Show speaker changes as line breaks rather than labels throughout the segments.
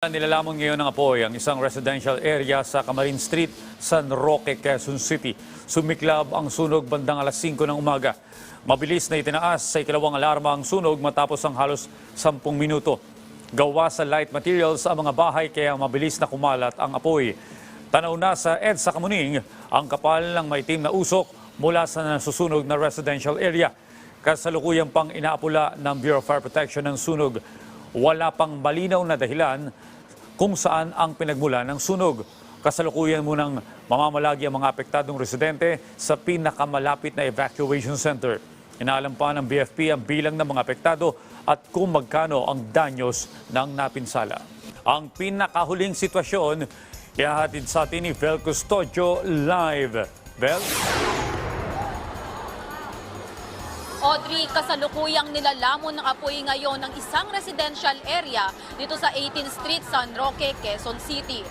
Nilalamon ngayon ng apoy ang isang residential area sa Camarines Street, San Roque, Quezon City. Sumiklab ang sunog bandang alas 5 ng umaga. Mabilis na itinaas sa ikalawang alarma ang sunog matapos ang halos 10 minuto. Gawa sa light materials ang mga bahay kaya mabilis na kumalat ang apoy. Tanaw na sa EDSA Kamuning ang kapal ng maitim na usok mula sa nasusunog na residential area. Kasalukuyang pang inaapula ng Bureau of Fire Protection ng sunog. Wala pang malinaw na dahilan kung saan ang pinagmula ng sunog. Kasalukuyan munang mamamalagi ang mga apektadong residente sa pinakamalapit na evacuation center. Inaalam pa ng BFP ang bilang ng mga apektado at kung magkano ang danyos ng napinsala. Ang pinakahuling sitwasyon, ihahatid sa atin ni Vel Custodio live. Vel?
Audrey, kasalukuyang nilalamon ng apoy ngayon ng isang residential area dito sa 18th Street, San Roque, Quezon City.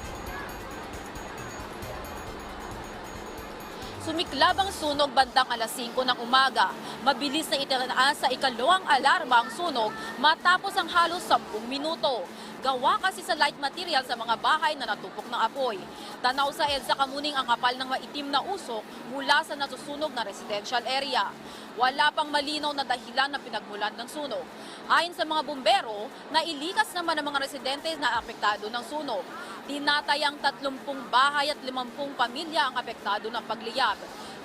Sumiklab ang sunog bandang alas 5 ng umaga. Mabilis na itinaas sa ikalawang alarma ang sunog matapos ang halos 10 minuto. Gawa kasi sa light material sa mga bahay na natupok ng apoy. Tanaw sa EDSA Kamuning ang kapal ng maitim na usok mula sa nasusunog na residential area. Wala pang malinaw na dahilan na pinagmulan ng sunog. Ayon sa mga bumbero, nailikas naman ang mga residente na apektado ng sunog. Tinatayang 30 bahay at 50 pamilya ang apektado ng pagliyab.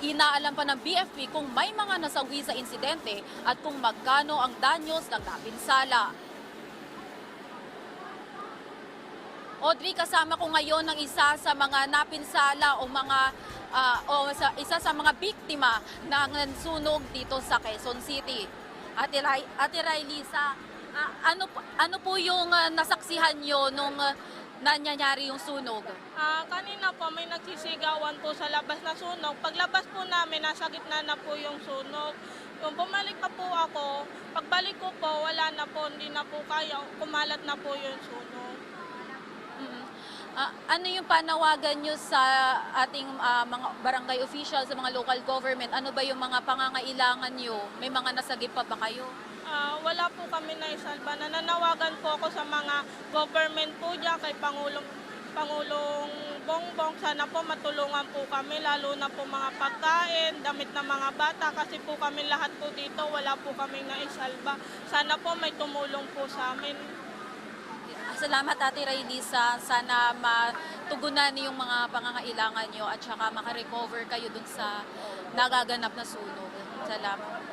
Inaalam pa ng BFP kung may mga nasawi sa insidente at kung magkano ang danyos ng napinsala. Audrey, kasama ko ngayon ng isa sa mga napinsala o isa sa mga biktima ng sunog dito sa Quezon City. Ate Railisa, ano po yung nasaksihan nyo nung nangyayari yung sunog?
Kanina po may nagsisigawan po sa labas na sunog. Paglabas po namin, nasa gitna na po yung sunog. Yung bumalik pa po ako, pagbalik ko po, wala na po, hindi na po kaya, kumalat na po yung sunog.
Ano yung panawagan nyo sa ating mga barangay officials, sa mga local government? Ano ba yung mga pangangailangan nyo? May mga nasagip pa ba kayo?
Wala po kami na isalba. Nananawagan po ako sa mga government po dyan, kay Pangulong Bongbong. Sana po matulungan po kami, lalo na po mga pagkain, damit ng mga bata. Kasi po kami lahat po dito, wala po kami na isalba. Sana po may tumulong po sa amin.
Salamat Ate Railisa. Sana matugunan yung mga pangangailangan nyo at saka makarecover kayo dun sa nagaganap na sunog. Salamat.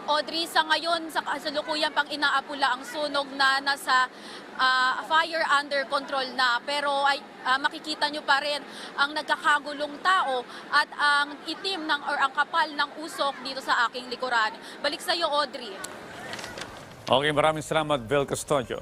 Audrey, sa ngayon, sa kasalukuyan pang inaapula ang sunog na nasa fire under control na. Pero ay, makikita nyo pa rin ang nagkakagulong tao at ang itim or ang kapal ng usok dito sa aking likuran. Balik sa iyo, Audrey.
Okay, maraming salamat, Vel Custodio.